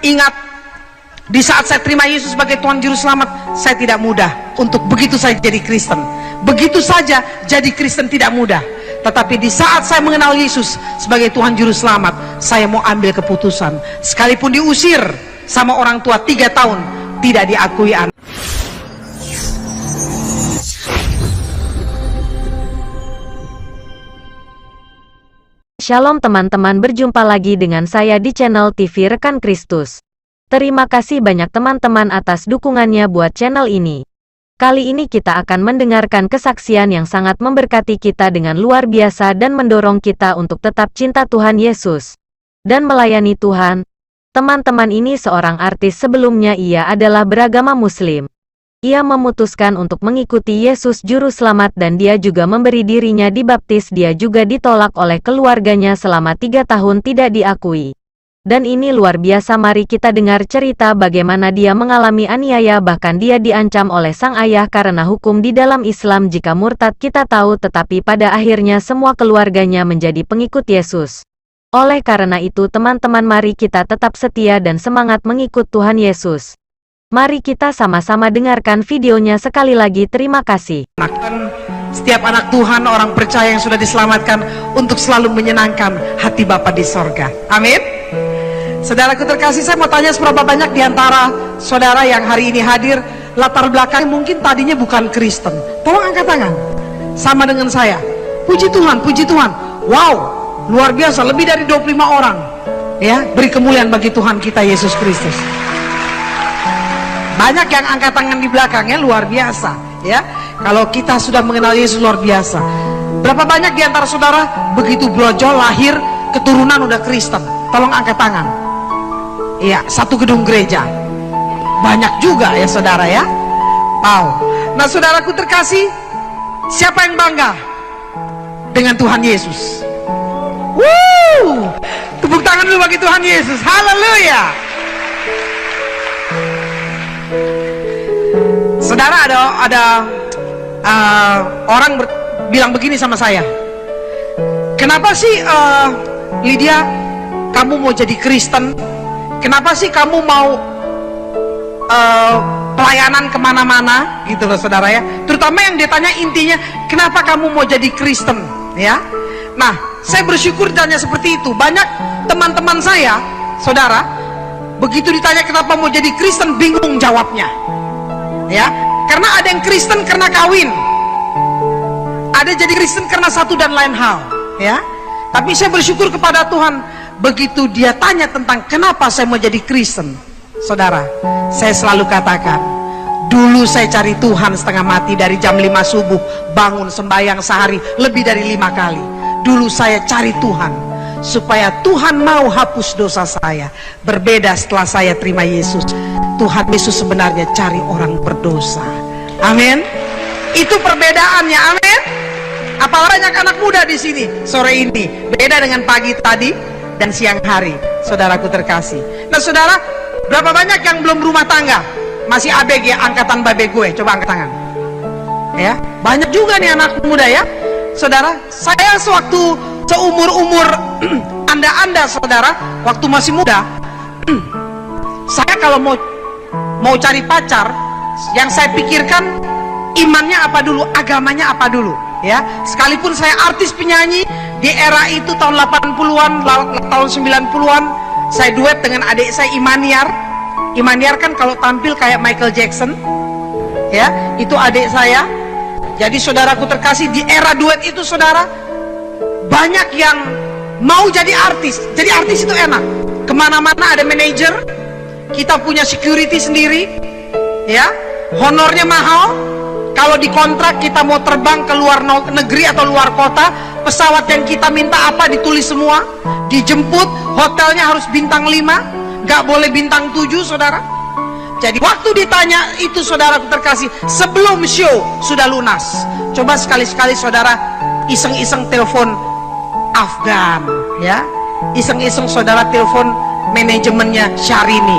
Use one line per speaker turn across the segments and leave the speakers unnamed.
ingat, di saat saya terima Yesus sebagai Tuhan Juru Selamat, saya tidak mudah untuk begitu saja jadi Kristen. Begitu saja jadi Kristen tidak mudah. Tetapi di saat saya mengenal Yesus sebagai Tuhan Juru Selamat, saya mau ambil keputusan. Sekalipun diusir sama orang tua 3 tahun, tidak diakui anak.
Shalom teman-teman, berjumpa lagi dengan saya di channel TV Rekan Kristus. Terima kasih banyak teman-teman atas dukungannya buat channel ini. Kali ini kita akan mendengarkan kesaksian yang sangat memberkati kita dengan luar biasa dan mendorong kita untuk tetap cinta Tuhan Yesus dan melayani Tuhan. Teman-teman ini seorang artis, sebelumnya ia adalah beragama Muslim. Ia memutuskan untuk mengikuti Yesus Juru Selamat dan dia juga memberi dirinya dibaptis. Dia juga ditolak oleh keluarganya selama 3 tahun tidak diakui. Dan ini luar biasa, mari kita dengar cerita bagaimana dia mengalami aniaya, bahkan dia diancam oleh sang ayah karena hukum di dalam Islam jika murtad kita tahu, tetapi pada akhirnya semua keluarganya menjadi pengikut Yesus. Oleh karena itu teman-teman, mari kita tetap setia dan semangat mengikut Tuhan Yesus. Mari kita sama-sama dengarkan videonya sekali lagi. Terima kasih.
Setiap anak Tuhan, orang percaya yang sudah diselamatkan, untuk selalu menyenangkan hati Bapa di sorga. Amin. Saudaraku terkasih, saya mau tanya, seberapa banyak di antara saudara yang hari ini hadir, latar belakang mungkin tadinya bukan Kristen? Tolong angkat tangan. Sama dengan saya. Puji Tuhan, puji Tuhan. Wow, luar biasa, lebih dari 25 orang. Ya, beri kemuliaan bagi Tuhan kita Yesus Kristus. Banyak yang angkat tangan di belakangnya, luar biasa. Ya, kalau kita sudah mengenal Yesus, luar biasa. Berapa banyak di antara saudara begitu brojol lahir keturunan udah Kristen? Tolong angkat tangan. Iya, satu gedung gereja. Banyak juga ya saudara ya. Wow. Nah saudaraku terkasih, siapa yang bangga dengan Tuhan Yesus? Woo! Tepuk tangan dulu bagi Tuhan Yesus. Haleluya. Saudara, ada orang bilang begini sama saya. Kenapa sih Lydia, kamu mau jadi Kristen? Kenapa sih kamu mau pelayanan kemana-mana gitu loh saudara ya. Terutama yang ditanya intinya, kenapa kamu mau jadi Kristen ya. Nah, saya bersyukur ditanya seperti itu. Banyak teman-teman saya, saudara, begitu ditanya kenapa mau jadi Kristen, bingung jawabnya ya. Karena ada yang Kristen karena kawin, ada jadi Kristen karena satu dan lain hal ya. Tapi saya bersyukur kepada Tuhan, begitu dia tanya tentang kenapa saya mau jadi Kristen, saudara, saya selalu katakan, dulu saya cari Tuhan setengah mati, dari jam 5 subuh bangun sembahyang sehari lebih dari 5 kali. Dulu saya cari Tuhan supaya Tuhan mau hapus dosa saya. Berbeda setelah saya terima Yesus, Tuhan Yesus sebenarnya cari orang berdosa. Amin. Itu perbedaannya. Amin. Apalagi banyak anak muda di sini sore ini, beda dengan pagi tadi dan siang hari, saudaraku terkasih. Nah saudara, berapa banyak yang belum rumah tangga? Masih ABG, angkatan babe gue, coba angkat tangan ya. Banyak juga nih anak muda ya saudara. Saya sewaktu seumur-umur anda saudara, waktu masih muda, saya kalau mau cari pacar, yang saya pikirkan imannya apa dulu, agamanya apa dulu ya. Sekalipun saya artis penyanyi di era itu tahun 80-an, tahun 90-an, saya duet dengan adik saya Imaniar. Imaniar kan kalau tampil kayak Michael Jackson ya, itu adik saya. Jadi saudaraku terkasih, di era duet itu saudara, banyak yang mau jadi artis. Jadi artis itu enak, kemana-mana ada manajer, kita punya security sendiri ya, honornya mahal. Kalau dikontrak kita mau terbang ke luar negeri atau luar kota, pesawat yang kita minta apa ditulis semua, dijemput, hotelnya harus bintang 5, nggak boleh bintang 7 saudara. Jadi waktu ditanya itu saudara terkasih, sebelum show sudah lunas. Coba sekali-sekali saudara iseng-iseng telepon Afgan ya, iseng-iseng saudara telepon manajemennya Syahrini.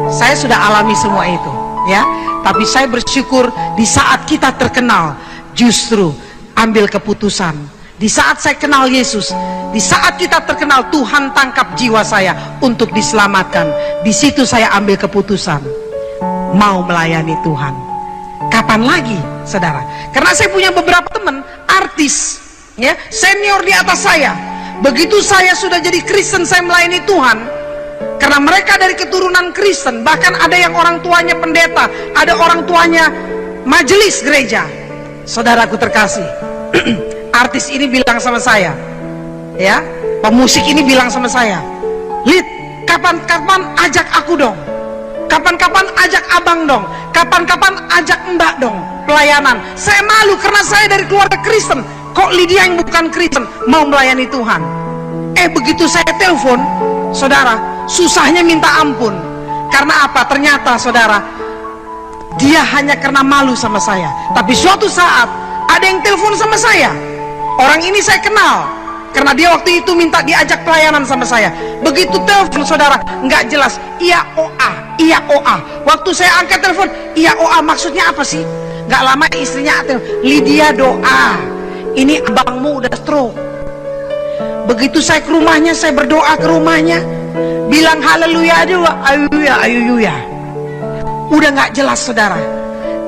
Saya sudah alami semua itu ya. Tapi saya bersyukur di saat kita terkenal, justru ambil keputusan. Di saat saya kenal Yesus, Di saat kita terkenal, Tuhan tangkap jiwa saya untuk diselamatkan. Di situ saya ambil keputusan mau melayani Tuhan. Kapan lagi, saudara? Karena saya punya beberapa teman artis, ya, senior di atas saya. Begitu saya sudah jadi Kristen, saya melayani Tuhan. Karena mereka dari keturunan Kristen, bahkan ada yang orang tuanya pendeta, ada orang tuanya majelis gereja. Saudaraku terkasih, artis ini bilang sama saya, ya, pemusik ini bilang sama saya, Lid, kapan-kapan ajak aku dong, kapan-kapan ajak abang dong, kapan-kapan ajak mbak dong pelayanan. Saya malu karena saya dari keluarga Kristen, kok Lydia yang bukan Kristen mau melayani Tuhan. Begitu saya telepon, saudara, susahnya minta ampun. Karena apa? Ternyata, saudara, dia hanya karena malu sama saya. Tapi suatu saat ada yang telepon sama saya. Orang ini saya kenal karena dia waktu itu minta diajak pelayanan sama saya. Begitu telepon, saudara, nggak jelas, iya OA, iya OA. Waktu saya angkat telepon, iya OA, maksudnya apa sih? Nggak lama istrinya telepon, Lydia doa, ini abangmu udah stroke. Begitu saya ke rumahnya, saya berdoa ke rumahnya, bilang haleluya aja, ayuya, ayuya. Udah nggak jelas, saudara.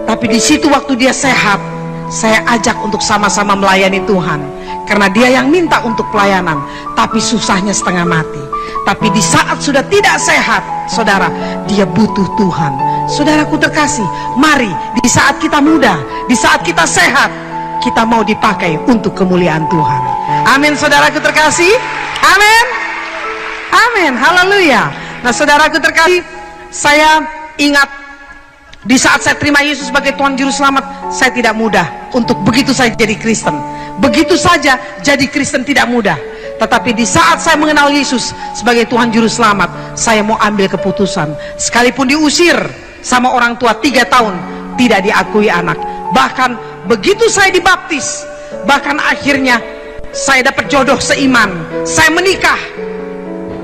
Tapi di situ waktu dia sehat, saya ajak untuk sama-sama melayani Tuhan. Karena dia yang minta untuk pelayanan, tapi susahnya setengah mati. Tapi di saat sudah tidak sehat, saudara, dia butuh Tuhan. Saudaraku terkasih, mari di saat kita muda, di saat kita sehat, kita mau dipakai untuk kemuliaan Tuhan. Amin, saudaraku terkasih. Amin. Amin, haleluya. Nah, saudaraku terkasih, saya ingat di saat saya terima Yesus sebagai Tuhan Juru Selamat, saya tidak mudah untuk begitu saya jadi Kristen. Begitu saja jadi Kristen tidak mudah. Tetapi di saat saya mengenal Yesus sebagai Tuhan Juru Selamat, saya mau ambil keputusan. Sekalipun diusir sama orang tua 3 tahun, tidak diakui anak. Bahkan begitu saya dibaptis, bahkan akhirnya saya dapat jodoh seiman, saya menikah,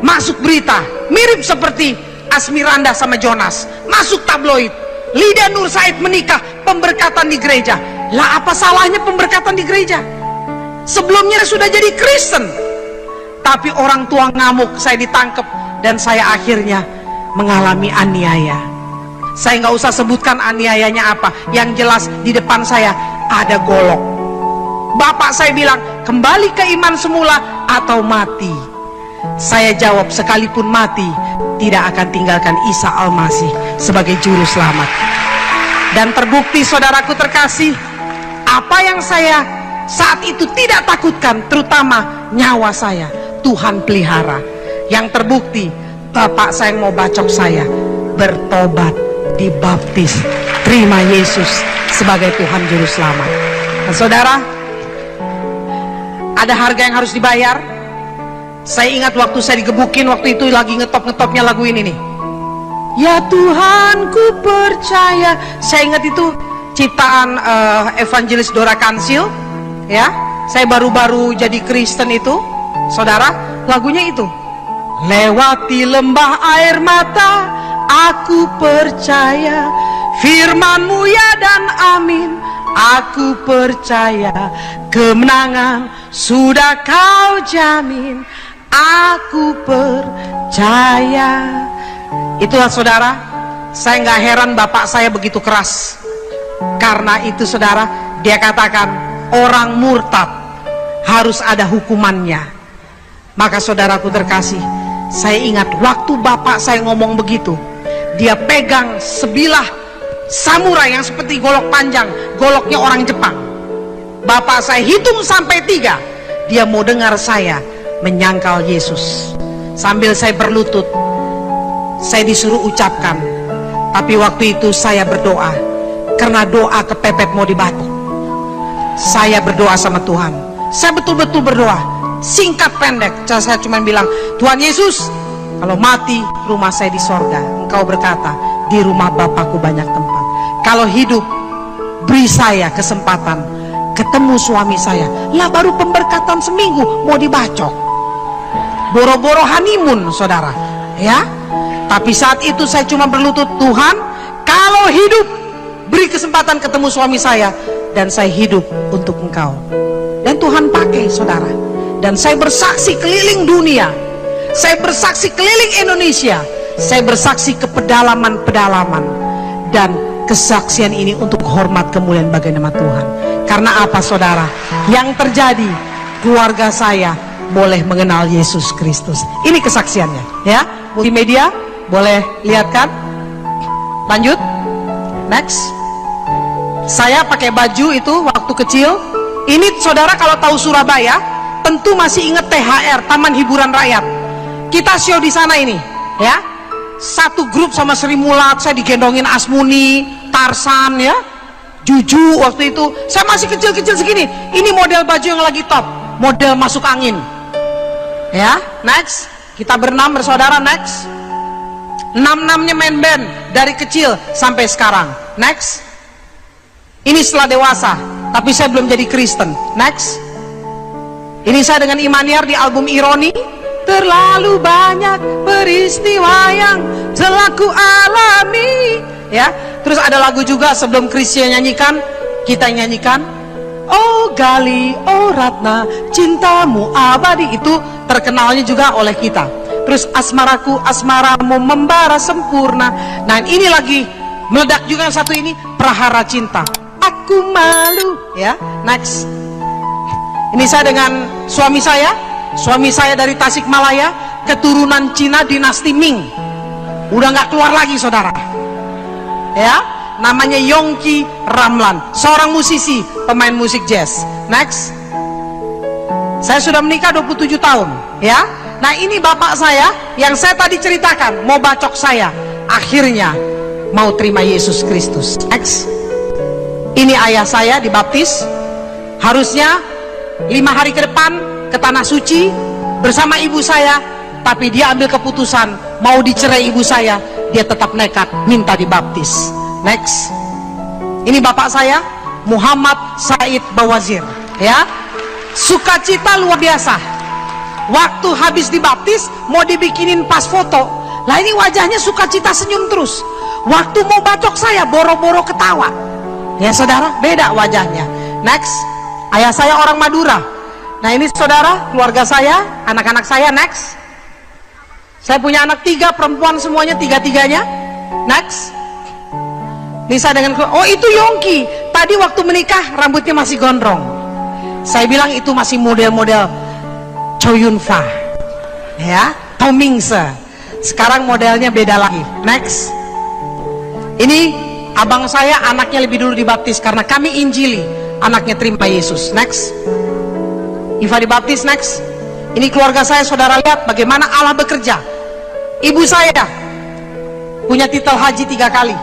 masuk berita, mirip seperti Asmiranda sama Jonas, masuk tabloid. Lydia Nur Said menikah, pemberkatan di gereja. Lah, apa salahnya pemberkatan di gereja? Sebelumnya sudah jadi Kristen, tapi orang tua ngamuk, saya ditangkap dan saya akhirnya mengalami aniaya. Saya nggak usah sebutkan aniayanya apa, yang jelas di depan saya ada golok. Bapak saya bilang, kembali ke iman semula atau mati. Saya jawab, sekalipun mati, tidak akan tinggalkan Isa Al-Masih sebagai Juru Selamat. Dan terbukti, saudaraku terkasih, apa yang saya saat itu tidak takutkan, terutama nyawa saya, Tuhan pelihara. Yang terbukti, bapak saya yang mau bacok saya bertobat, dibaptis, terima Yesus sebagai Tuhan Juru Selamat. Nah, saudara, ada harga yang harus dibayar. Saya ingat waktu saya digebukin, waktu itu lagi ngetop-ngetopnya lagu ini nih, ya Tuhan ku percaya. Saya ingat itu ciptaan evangelis Dora Kansil, ya. Saya baru-baru jadi Kristen itu, saudara, lagunya itu, lewati lembah air mata, aku percaya firman-Mu ya dan amin. Aku percaya kemenangan sudah Kau jamin. Aku percaya. Itulah, saudara, saya nggak heran bapak saya begitu keras. Karena itu, saudara, dia katakan orang murtad harus ada hukumannya. Maka saudaraku terkasih, saya ingat waktu bapak saya ngomong begitu, dia pegang sebilah samurai yang seperti golok panjang, goloknya orang Jepang. Bapak saya hitung sampai 3, dia mau dengar saya menyangkal Yesus. Sambil saya berlutut, saya disuruh ucapkan. Tapi waktu itu saya berdoa, karena doa kepepet mau dibatuk. Saya berdoa sama Tuhan, saya betul-betul berdoa, singkat pendek. Saya cuma bilang, Tuhan Yesus, kalau mati rumah saya di sorga. Engkau berkata, di rumah Bapakku banyak tempat. Kalau hidup, beri saya kesempatan ketemu suami saya. Lah, baru pemberkatan seminggu mau dibacok. Boro-boro honeymoon, saudara, ya. Tapi saat itu saya cuma berlutut, Tuhan, kalau hidup, beri kesempatan ketemu suami saya, dan saya hidup untuk Engkau. Dan Tuhan pakai, saudara. Dan saya bersaksi keliling dunia, saya bersaksi keliling Indonesia, saya bersaksi ke pedalaman-pedalaman. Dan kesaksian ini untuk hormat kemuliaan bagi nama Tuhan. Karena apa saudara? Yang terjadi, keluarga saya boleh mengenal Yesus Kristus. Ini kesaksiannya ya. Multimedia boleh lihat kan? Lanjut. Next. Saya pakai baju itu waktu kecil. Ini saudara kalau tahu Surabaya, tentu masih ingat THR, Taman Hiburan Rakyat. Kita show di sana ini, ya. Satu grup sama Sri Mulat, saya digendongin Asmuni, Tarsan, ya. Juju waktu itu. Saya masih kecil-kecil segini. Ini model baju yang lagi top, model masuk angin. Ya, next. Kita berenam bersaudara, next. Enam-enamnya main band dari kecil sampai sekarang. Next. Ini setelah dewasa, tapi saya belum jadi Kristen. Next. Ini saya dengan Imaniar di album Ironi. Terlalu banyak peristiwa yang telah ku alami. Ya, terus ada lagu juga sebelum Krisya nyanyikan, kita nyanyikan. Oh Gali, oh Ratna, cintamu abadi. Itu terkenalnya juga oleh kita. Terus asmaraku, asmaramu membara sempurna. Nah ini lagi meledak juga yang satu ini, Prahara Cinta. Aku malu, ya. Next. Ini saya dengan suami saya dari Tasikmalaya, keturunan Cina dinasti Ming. Udah nggak keluar lagi saudara. Ya, namanya Yongki Ramlan, seorang musisi, pemain musik jazz. Next. Saya sudah menikah 27 tahun, ya. Nah ini bapak saya yang saya tadi ceritakan, mau bacok saya, akhirnya mau terima Yesus Kristus. Next. Ini ayah saya dibaptis, harusnya 5 hari ke depan ke Tanah Suci bersama ibu saya, tapi dia ambil keputusan mau dicerai ibu saya, dia tetap nekat minta dibaptis. Next. Ini bapak saya, Muhammad Said Bawazir, ya. Sukacita luar biasa. Waktu habis dibaptis mau dibikinin pas foto, lah ini wajahnya sukacita senyum terus. Waktu mau bacok saya boro-boro ketawa. Ya saudara, beda wajahnya. Next. Ayah saya orang Madura. Nah ini saudara, keluarga saya, anak-anak saya. Next. Saya punya anak 3 perempuan semuanya, 3-3-nya. Next. Ini saya dengan, oh itu Yongki. Tadi waktu menikah rambutnya masih gondrong. Saya bilang itu masih model-model Chow Yun Fat, ya, Tom Mingse. Sekarang modelnya beda lagi. Next. Ini abang saya, anaknya lebih dulu dibaptis karena kami injili, anaknya terima Yesus. Next. Iva dibaptis. Next. Ini keluarga saya, saudara lihat bagaimana Allah bekerja. Ibu saya punya titel haji 3 kali.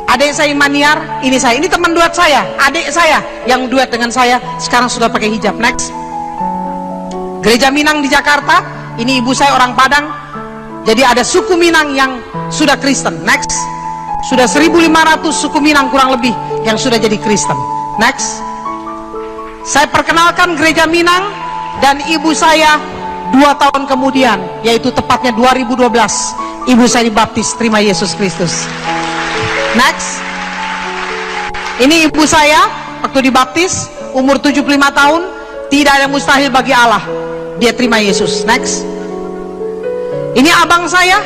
Adik saya Imaniar, ini saya, ini teman duet saya, adik saya yang duet dengan saya sekarang sudah pakai hijab. Next. Gereja Minang di Jakarta, ini ibu saya orang Padang, jadi ada suku Minang yang sudah Kristen. Next. Sudah 1.500 suku Minang kurang lebih yang sudah jadi Kristen. Next. Saya perkenalkan gereja Minang dan ibu saya 2 tahun kemudian, yaitu tepatnya 2012, ibu saya dibaptis terima Yesus Kristus. Next. Ini ibu saya waktu dibaptis umur 75 tahun, tidak ada mustahil bagi Allah, dia terima Yesus. Next. Ini abang saya,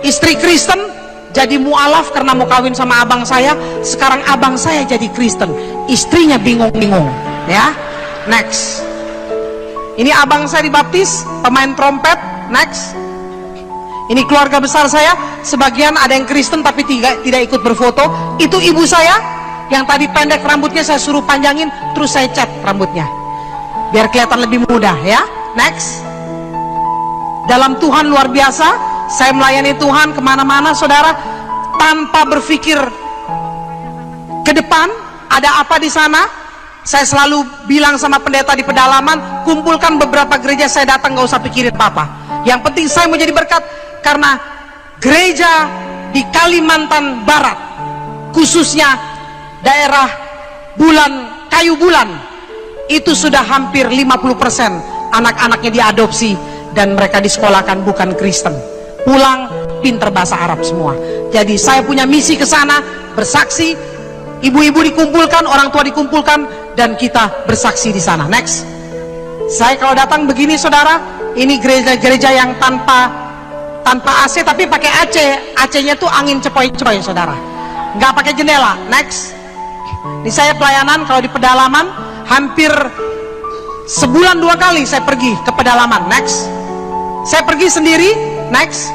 istri Kristen, jadi mualaf karena mau kawin sama abang saya. Sekarang abang saya jadi Kristen, istrinya bingung-bingung, ya. Next. Ini abang saya dibaptis, pemain trompet. Next. Ini keluarga besar saya, sebagian ada yang Kristen tapi tidak ikut berfoto. Itu ibu saya yang tadi pendek rambutnya saya suruh panjangin, terus saya cat rambutnya biar kelihatan lebih muda, ya. Next. Dalam Tuhan luar biasa. Saya melayani Tuhan kemana-mana saudara, tanpa berpikir ke depan ada apa di sana. Saya selalu bilang sama pendeta di pedalaman, kumpulkan beberapa gereja, saya datang, gak usah pikirin apa-apa. Yang penting saya mau jadi berkat. Karena gereja di Kalimantan Barat, khususnya daerah Kayu Bulan, itu sudah hampir 50% anak-anaknya diadopsi dan mereka disekolahkan bukan Kristen. Pulang pinter bahasa Arab semua. Jadi saya punya misi ke sana, bersaksi, ibu-ibu dikumpulkan, orang tua dikumpulkan, dan kita bersaksi di sana. Next. Saya kalau datang begini saudara, ini gereja-gereja yang tanpa AC tapi pakai AC. AC-nya tuh angin cepoi-cepoi saudara, nggak pakai jendela. Next. Ini saya pelayanan kalau di pedalaman, hampir sebulan 2 kali saya pergi ke pedalaman. Next. Saya pergi sendiri. Next.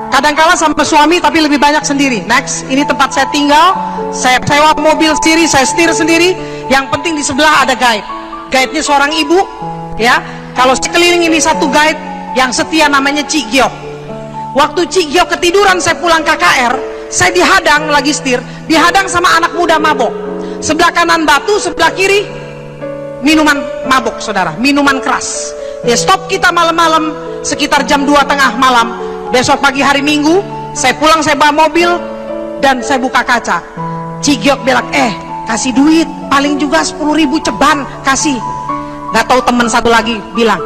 Kadang-kala sama suami tapi lebih banyak sendiri. Next. Ini tempat saya tinggal, saya sewa mobil sendiri, saya setir sendiri. Yang penting di sebelah ada guide. Guide-nya seorang ibu, ya. Kalau sekeliling ini satu guide yang setia, namanya Cik Giok. Waktu Cik Giok ketiduran, saya pulang KKR, saya dihadang lagi setir, dihadang sama anak muda mabok. Sebelah kanan batu, sebelah kiri minuman mabok saudara, minuman keras. Ya, stop kita malam-malam sekitar jam 2 tengah malam. Besok pagi hari Minggu saya pulang, saya bawa mobil dan saya buka kaca. Cik Giok bilang, kasih duit, paling juga 10.000 ceban, kasih. Gak tahu teman satu lagi bilang,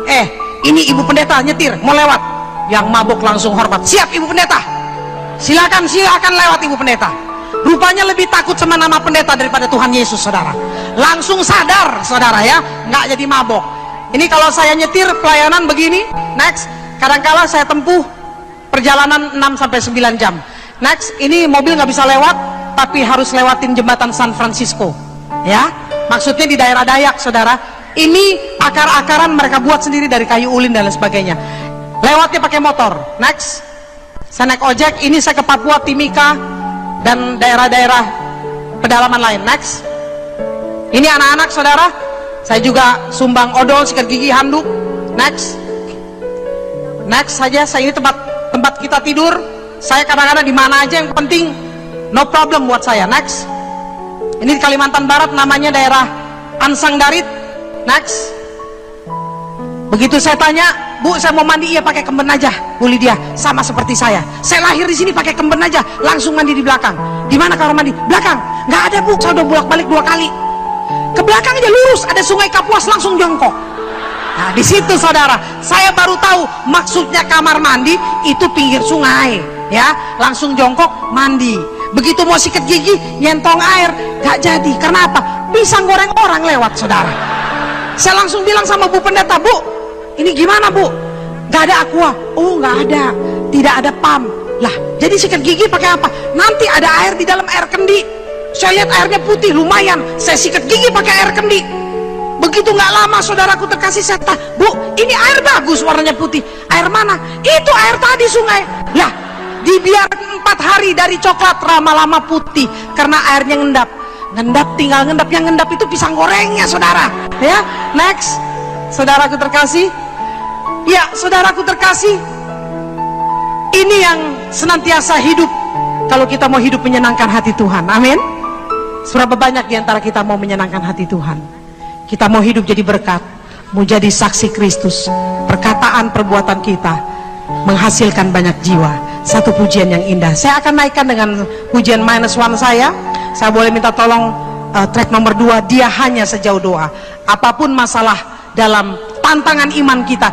ini ibu pendeta nyetir mau lewat. Yang mabuk langsung hormat, siap ibu pendeta, silakan lewat ibu pendeta. Rupanya lebih takut sama nama pendeta daripada Tuhan Yesus saudara. Langsung sadar saudara ya, nggak jadi mabok. Ini kalau saya nyetir pelayanan begini. Next. Kadangkala saya tempuh perjalanan 6-9 jam. Next. Ini mobil nggak bisa lewat, tapi harus lewatin jembatan San Francisco, ya. Maksudnya di daerah Dayak saudara. Ini akar-akaran mereka buat sendiri dari kayu ulin dan lain sebagainya. Lewatnya pakai motor. Next. Saya naik ojek. Ini saya ke Papua, Timika dan daerah-daerah pedalaman lain. Next. Ini anak-anak saudara, saya juga sumbang odol, sikat gigi, handuk. Next. Next saja. Saya ini tempat kita tidur. Saya kadang-kadang di mana aja, yang penting no problem buat saya. Next. Ini di Kalimantan Barat, namanya daerah Ansang Darit. Next. Begitu saya tanya, Bu, saya mau mandi, iya pakai kemben aja. Bu Lydia, sama seperti saya. Saya lahir di sini pakai kemben aja, langsung mandi di belakang. Di mana kamar mandi? Belakang. Nggak ada Bu, saya udah bolak-balik 2 kali. Ke belakang aja lurus, ada Sungai Kapuas, langsung jongkok. Nah, di situ saudara, saya baru tahu maksudnya kamar mandi itu pinggir sungai, ya. Langsung jongkok mandi. Begitu mau sikat gigi, nyentong air, nggak jadi. Karena apa? Pisang goreng orang lewat saudara. Saya langsung bilang sama Bu Pendeta, Bu, ini gimana Bu? Gak ada aqua. Oh gak ada, tidak ada pam. Lah jadi sikat gigi pakai apa? Nanti ada air di dalam air kendi. Saya lihat airnya putih, lumayan. Saya sikat gigi pakai air kendi. Begitu gak lama saudaraku terkasih, saya tanya, Bu, ini air bagus warnanya putih. Air mana? Itu air tadi sungai. Lah dibiarkan 4 hari dari coklat lama-lama putih karena airnya ngendap. Ngendap, tinggal ngendap. Yang ngendap itu pisang gorengnya saudara, ya. Next. Saudaraku terkasih, ya saudaraku terkasih, ini yang senantiasa hidup. Kalau kita mau hidup menyenangkan hati Tuhan, amin. Seberapa banyak diantara kita mau menyenangkan hati Tuhan? Kita mau hidup jadi berkat, mau jadi saksi Kristus. Perkataan perbuatan kita menghasilkan banyak jiwa. Satu pujian yang indah. Saya akan naikkan dengan pujian -1 saya. Saya boleh minta tolong track nomor 2, Dia Hanya Sejauh Doa. Apapun masalah dalam tantangan iman kita,